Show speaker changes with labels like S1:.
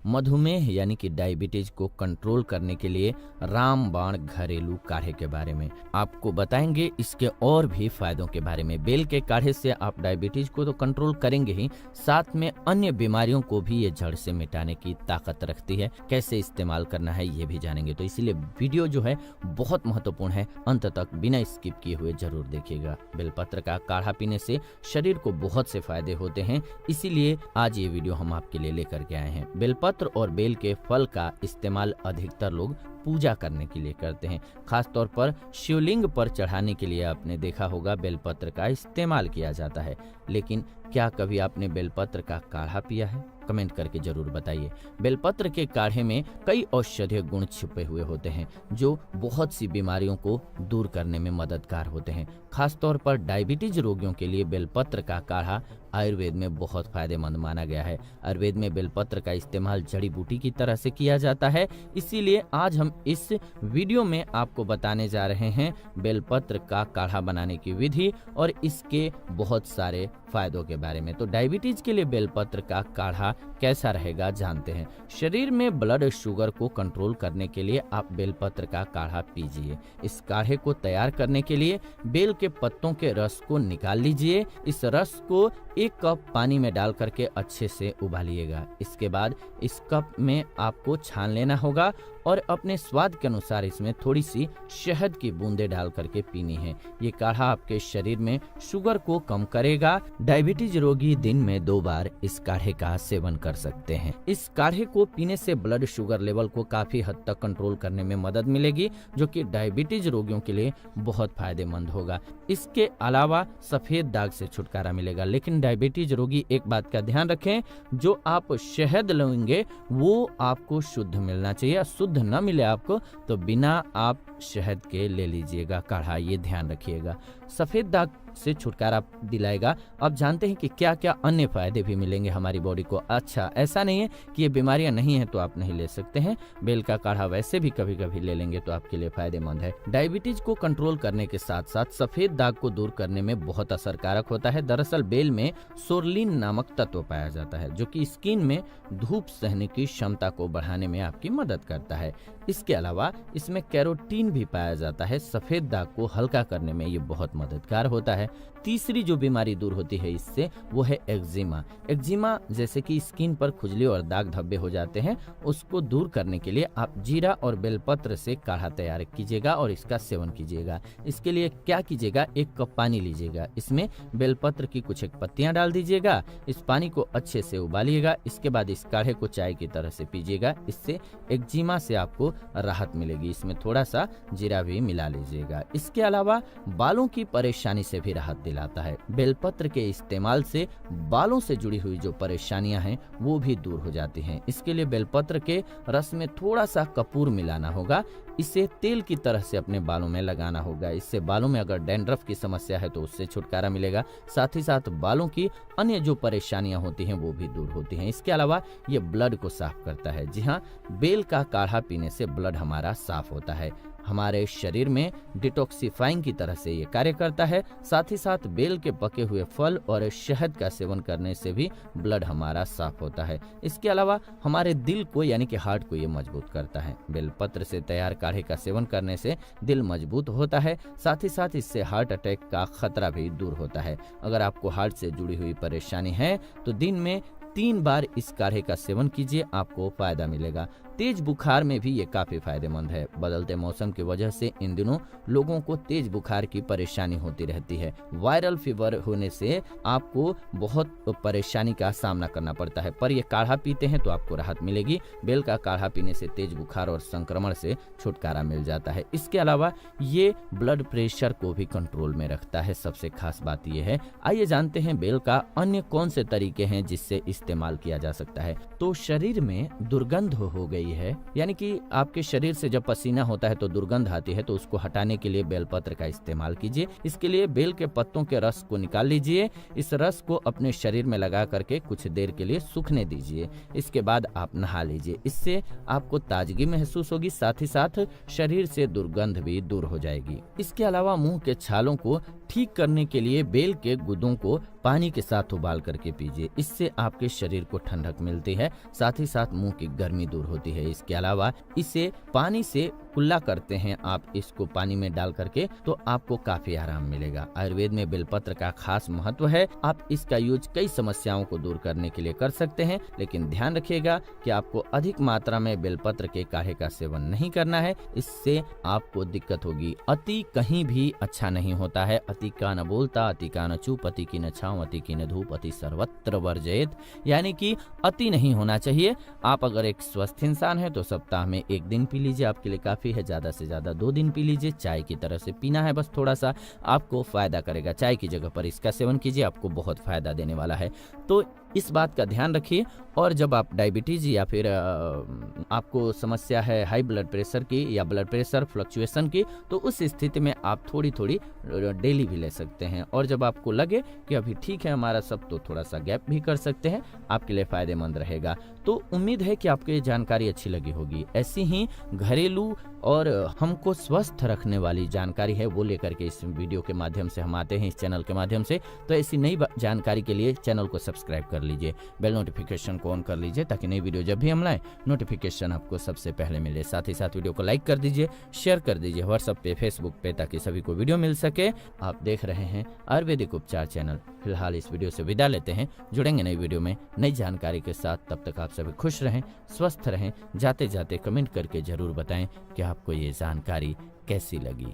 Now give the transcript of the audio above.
S1: मधुमेह यानी कि डायबिटीज को कंट्रोल करने के लिए रामबाण घरेलू काढ़े के बारे में आपको बताएंगे। इसके और भी फायदों के बारे में। बेल के काढ़े से आप डायबिटीज को तो कंट्रोल करेंगे ही, साथ में अन्य बीमारियों को भी ये जड़ से मिटाने की ताकत रखती है। कैसे इस्तेमाल करना है ये भी जानेंगे, तो इसीलिए वीडियो जो है बहुत महत्वपूर्ण है, अंत तक बिना स्किप किए हुए जरूर देखिएगा। बेलपत्र का काढ़ा पीने से शरीर को बहुत से फायदे होते हैं, इसीलिए आज ये वीडियो हम आपके लिए लेकर के आए हैं। बेलपत्र और बेल के फल का इस्तेमाल अधिकतर लोग पूजा करने के लिए करते हैं। खास तौर पर शिवलिंग पर चढ़ाने के लिए आपने देखा होगा बेलपत्र का इस्तेमाल किया जाता है। लेकिन क्या कभी आपने बेलपत्र का काढ़ा पिया है? कमेंट करके जरूर बताइए। बेलपत्र के काढ़े में कई औषधीय गुण छिपे हुए होते हैं जो बहुत सी बीमारियों को दूर करने में मददगार होते हैं। खास तौर पर डायबिटीज रोगियों के लिए बेलपत्र का काढ़ा आयुर्वेद में बहुत फायदेमंद माना गया है। आयुर्वेद में बेलपत्र का इस्तेमाल जड़ी बूटी की तरह से किया जाता है, इसीलिए आज हम इस वीडियो में आपको बताने जा रहे हैं बेलपत्र का काढ़ा बनाने की विधि और इसके बहुत सारे फायदों के बारे में। तो डायबिटीज के लिए बेलपत्र का काढ़ा कैसा रहेगा जानते हैं। शरीर में ब्लड शुगर को कंट्रोल करने के लिए आप बेलपत्र का काढ़ा पीजिए। इस काढ़े को तैयार करने के लिए बेल के पत्तों के रस को निकाल लीजिए। इस रस को 1 कप पानी में डाल करके अच्छे से उबालिएगा। इसके बाद इस कप में आपको छान लेना होगा और अपने स्वाद के अनुसार इसमें थोड़ी सी शहद की बूंदें डाल करके पीनी है। ये काढ़ा आपके शरीर में शुगर को कम करेगा। डायबिटीज रोगी दिन में 2 बार इस काढ़े का सेवन कर सकते हैं। इस काढ़े को पीने से ब्लड शुगर लेवल को काफी हद तक कंट्रोल करने में मदद मिलेगी, जो कि डायबिटीज रोगियों के लिए बहुत फायदेमंद होगा। इसके अलावा सफेद दाग से छुटकारा मिलेगा। लेकिन डायबिटीज रोगी एक बात का ध्यान रखें, जो आप शहद लेंगे वो आपको शुद्ध मिलना चाहिए। शुद्ध न मिले आपको तो बिना आप शहद के ले लीजिएगा काढ़ा, ये ध्यान रखिएगा। सफेद दाग से छुटकारा दिलाएगा। अब जानते हैं कि क्या क्या अन्य फायदे भी मिलेंगे हमारी बॉडी को। अच्छा, ऐसा नहीं है कि ये बीमारियां नहीं है तो आप नहीं ले सकते हैं। बेल का काढ़ा वैसे भी कभी कभी ले लेंगे तो आपके लिए फायदेमंद है। डायबिटीज को कंट्रोल करने के साथ साथ सफेद दाग को दूर करने में बहुत असरकारक होता है। दरअसल बेल में सोरलिन नामक तत्व पाया जाता है जो कि स्किन में धूप सहने की क्षमता को बढ़ाने में आपकी मदद करता है। इसके अलावा इसमें कैरोटीन भी पाया जाता है। सफेद दाग को हल्का करने में ये बहुत मददगार होता है। तीसरी जो बीमारी दूर होती है इससे वो है एक्जिमा। एक्जिमा जैसे कि स्किन पर खुजली और दाग धब्बे हो जाते हैं, उसको दूर करने के लिए आप जीरा और बेलपत्र से काढ़ा तैयार कीजिएगा और इसका सेवन कीजिएगा। इसके लिए क्या कीजिएगा, 1 कप पानी लीजिएगा, इसमें बेलपत्र की कुछ एक पत्तियां डाल दीजिएगा। इस पानी को अच्छे से उबालिएगा। इसके बाद इस काढ़े को चाय की तरह से पीजिएगा। इससे एक्जिमा से आपको राहत मिलेगी। इसमें थोड़ा सा जीरा भी मिला लीजिएगा। इसके अलावा बालों की परेशानी से भी राहत दिलाता है। बेलपत्र के इस्तेमाल से बालों से जुड़ी हुई जो परेशानियां हैं वो भी दूर हो जाती हैं। इसके लिए बेलपत्र के रस में थोड़ा सा कपूर मिलाना होगा। इसे तेल की तरह से अपने बालों में लगाना होगा। इससे बालों में अगर डैंड्रफ की समस्या है तो उससे छुटकारा मिलेगा। साथ ही साथ बालों की अन्य जो परेशानियां होती हैं वो भी दूर होती हैं। इसके अलावा ये ब्लड को साफ करता है। जी हाँ, बेल का काढ़ा पीने से ब्लड हमारा साफ होता है। हमारे शरीर में डिटॉक्सिफाइंग की तरह से ये कार्य करता है। साथ ही साथ बेल के पके हुए फल और शहद का सेवन करने से भी ब्लड हमारा साफ होता है। इसके अलावा हमारे दिल को यानी कि हार्ट को ये मजबूत करता है। बेलपत्र से तैयार काढ़े का सेवन करने से दिल मजबूत होता है। साथ ही साथ इससे हार्ट अटैक का खतरा भी दूर होता है। अगर आपको हार्ट से जुड़ी हुई परेशानी है तो दिन में 3 बार इस काढ़े का सेवन कीजिए, आपको फायदा मिलेगा। तेज बुखार में भी ये काफी फायदेमंद है। बदलते मौसम की वजह से इन दिनों लोगों को तेज बुखार की परेशानी होती रहती है। वायरल फीवर होने से आपको बहुत परेशानी का सामना करना पड़ता है, पर ये काढ़ा पीते हैं तो आपको राहत मिलेगी। बेल का काढ़ा पीने से तेज बुखार और संक्रमण से छुटकारा मिल जाता है। इसके अलावा ये ब्लड प्रेशर को भी कंट्रोल में रखता है। सबसे खास बात ये है। आइए जानते हैं बेल का अन्य कौन से तरीके हैं जिससे इस्तेमाल किया जा सकता है। तो शरीर में दुर्गंध हो गई है, यानी कि आपके शरीर से जब पसीना होता है तो दुर्गंध आती है, तो उसको हटाने के लिए बेलपत्र का इस्तेमाल कीजिए। इसके लिए बेल के पत्तों के रस को निकाल लीजिए। इस रस को अपने शरीर में लगा करके कुछ देर के लिए सूखने दीजिए। इसके बाद आप नहा लीजिए। इससे आपको ताजगी महसूस होगी, साथ ही साथ शरीर से दुर्गंध भी दूर हो जाएगी। इसके अलावा मुंह के छालों को ठीक करने के लिए बेल के गुदों को पानी के साथ उबाल करके पीजिए। इससे आपके शरीर को ठंडक मिलती है, साथ ही साथ मुंह की गर्मी दूर होती है। इसके अलावा इसे पानी से कुल्ला करते हैं आप इसको पानी में डाल करके, तो आपको काफी आराम मिलेगा। आयुर्वेद में बेलपत्र का खास महत्व है। आप इसका यूज कई समस्याओं को दूर करने के लिए कर सकते हैं, लेकिन ध्यान रखिएगा कि आपको अधिक मात्रा में बेलपत्र के काढ़े का सेवन नहीं करना है, इससे आपको दिक्कत होगी। अति कहीं भी अच्छा नहीं होता है। अति का न बोलता, अति का न चूप, अति की न छाँव, अति की न धूप, अति सर्वत्र वर्जेत, यानी कि अति नहीं होना चाहिए। आप अगर एक स्वस्थ इंसान है तो सप्ताह में 1 दिन पी लीजिए, आपके लिए काफी है। ज्यादा से ज्यादा 2 दिन पी लीजिए। चाय की तरह से पीना है, बस थोड़ा सा आपको फायदा करेगा। चाय की जगह पर इसका सेवन कीजिए, आपको बहुत फायदा देने वाला है। तो इस बात का ध्यान रखिए। और जब आप डायबिटीज या फिर आपको समस्या है हाई ब्लड प्रेशर की या ब्लड प्रेशर फ्लक्चुएशन की, तो उस स्थिति में आप थोड़ी थोड़ी डेली भी ले सकते हैं। और जब आपको लगे कि अभी ठीक है हमारा सब, तो थोड़ा सा गैप भी कर सकते हैं, आपके लिए फायदेमंद रहेगा। तो उम्मीद है कि आपको ये जानकारी अच्छी लगी होगी। ऐसी ही घरेलू और हमको स्वस्थ रखने वाली जानकारी है, वो लेकर के इस वीडियो के माध्यम से हम आते हैं, इस चैनल के माध्यम से। तो ऐसी नई जानकारी के लिए चैनल को सब्सक्राइब कर लीजिए, बेल नोटिफिकेशन को ऑन कर लीजिए, ताकि नई वीडियो जब भी हम लाएं नोटिफिकेशन आपको सबसे पहले मिले। साथ ही साथ वीडियो को लाइक कर दीजिए, शेयर कर दीजिए व्हाट्सएप पे, फेसबुक पे, ताकि सभी को वीडियो मिल सके। आप देख रहे हैं आयुर्वेदिक उपचार चैनल। फिलहाल इस वीडियो से विदा लेते हैं, जुड़ेंगे नई वीडियो में नई जानकारी के साथ। तब तक आप सभी खुश रहें, स्वस्थ रहें। जाते जाते कमेंट करके जरूर बताएं कि आपको ये जानकारी कैसी लगी।